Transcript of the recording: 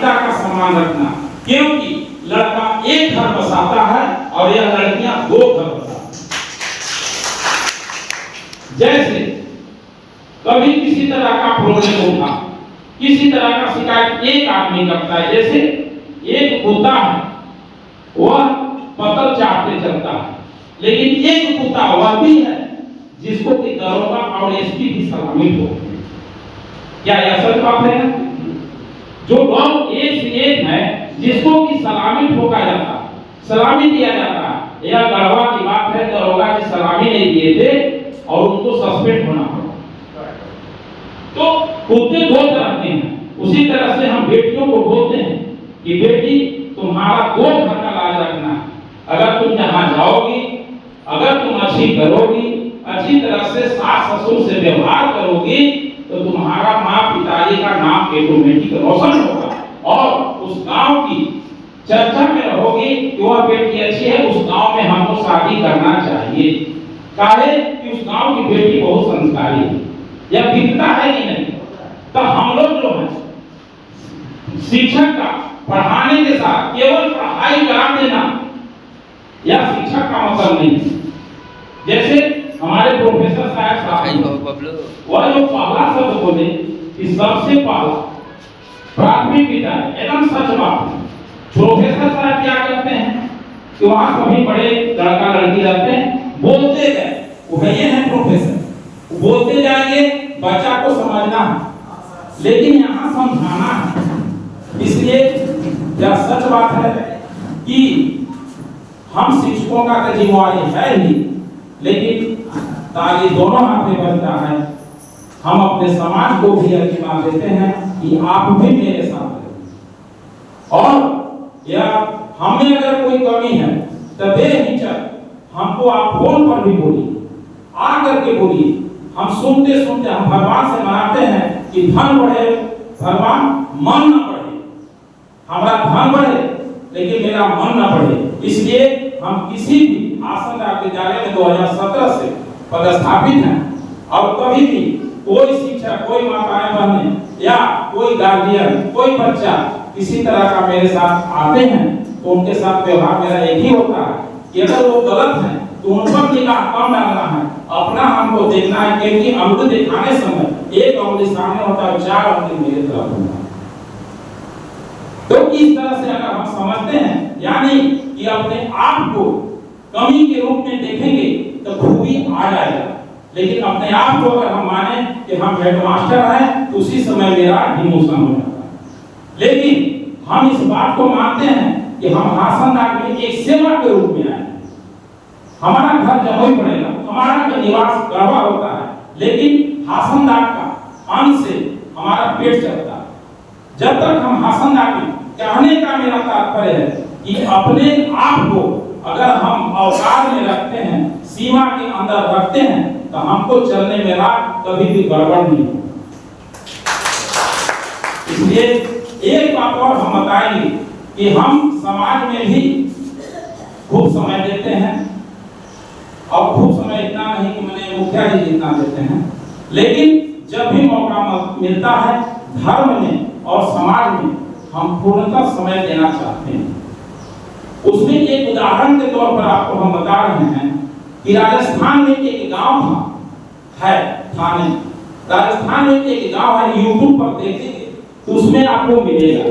पिता का सम्मान रखना, क्योंकि लड़का एक घर बसाता है और यह लड़कियां 2 घर बसाती। जैसे कभी किसी तरह का प्रॉब्लम उठा, किसी तरह का शिकायत एक आदमी करता है, जैसे एक कुत्ता है वह पतल चाटते चलता है, लेकिन एक कुत्ता वह भी है जिसको कि दरोगा और एसपी की सलामी हो। क्या यह सच बात है? जो लोग एक से एक है जिसको कि सलामी ठोका जाता, सलामी दिया जाता, यह गढ़वा की बात है। दरोगा की सलामी नहीं दिए थे और उनको सस्पेंड होना पड़ा। तो कुत्ते 2 तरह के हैं। उसी तरह से हम बेटियों को बोलते हैं कि बेटी तुम्हारा 2 घर का लाज रखना। अगर तुम जहां जाओगी, अगर तुम अच्छी करोगी, अच्छी तरह से सास ससुर से व्यवहार करोगी, तो तुम्हारा माँ पिताजी का नाम ऑटोमेटिक रोशन होगा और उस गांव की चर्चा में रहोगी कि वह बेटी अच्छी है, उस गांव में हमको शादी करना चाहिए। काहे कि उस गांव की बेटी बहुत संस्कारी है। यह दिखता है कि नहीं? तो हम लोग जो है शिक्षक का पढ़ाने के साथ केवल पढ़ाई करा देना यह शिक्षक का मतलब नहीं है। जैसे हमारे प्रोफेसर साहब वह जो पहला शब्द बोले कि सबसे पहला प्राथमिक विद्यालय, एकदम सच बात है। प्रोफेसर साहब क्या कहते हैं कि वहां सभी बड़े लड़का लड़की रहते हैं, बोलते गए, वही है प्रोफेसर। बोलते जाएंगे, बच्चा को समझना है, लेकिन यहाँ समझाना है। इसलिए यह सच बात है कि हम शिक्षकों का जिम्मेवारी है ही, लेकिन ताकि दोनों हाथ में बनता है, हम अपने समाज को भी अधिकार देते हैं कि आप भी मेरे साथ रहें। और या हमें अगर कोई कमी है तो बेहिचक हमको आप फोन पर भी बोलिए, आकर के बोलिए। हम सुनते सुनते हम भगवान से मांगते हैं कि धन बढ़े, भगवान मन न बढ़े, हमारा धन बढ़े लेकिन मेरा मन न बढ़े। इसलिए हम किसी भी आसन विद्यालय में 2017 से पदस्थापित हैं और कभी भी कोई शिक्षक, कोई माताएं बहनें या कोई गार्जियन, कोई बच्चा किसी तरह का मेरे साथ आते हैं तो उनके साथ व्यवहार मेरा एक ही होता है कि अगर वो गलत हैं तो उन पर निगाह कम डालना है, अपना हमको देखना है। क्योंकि अंगुली दिखाने समय एक अंगुली सामने होता है, 4 अंगुली मेरे तरफ होता है। तो इस तरह से अगर हम समझते हैं, यानी कि अपने आप को कमी के रूप में देखेंगे तो खूबी आ जाएगा। लेकिन अपने आप को अगर हम माने कि हम हेडमास्टर हैं तो उसी समय मेरा डिमोशन हो जाता है। लेकिन हम इस बात को मानते हैं कि हम हासनदाग में एक सेवा के रूप में आए। हमारा घर जमुई पड़ेगा, हमारा निवास गढ़वा होता है, लेकिन हासनदाग का अन्न से हमारा पेट चलता है। जब तक हम हासनदाग में, कहने का मेरा तात्पर्य है कि अपने आप को अगर हम अवकाश में रखते हैं, सीमा के अंदर रखते हैं, तो हमको चलने में राह कभी भी गड़बड़ नहीं हो। इसलिए एक बात और हम बताएंगे कि हम समाज में भी खूब समय देते हैं और खूब समय इतना नहीं कि मैंने मुखिया जी जितना देते हैं, लेकिन जब भी मौका मिलता है धर्म में और समाज में हम पूर्णतः समय देना चाहते हैं। उसमें एक उदाहरण के तौर पर आपको हम बता रहे हैं कि राजस्थान में एक गांव है थाने, राजस्थान में एक गांव है, यूट्यूब पर देखेंगे तो उसमें आपको मिलेगा।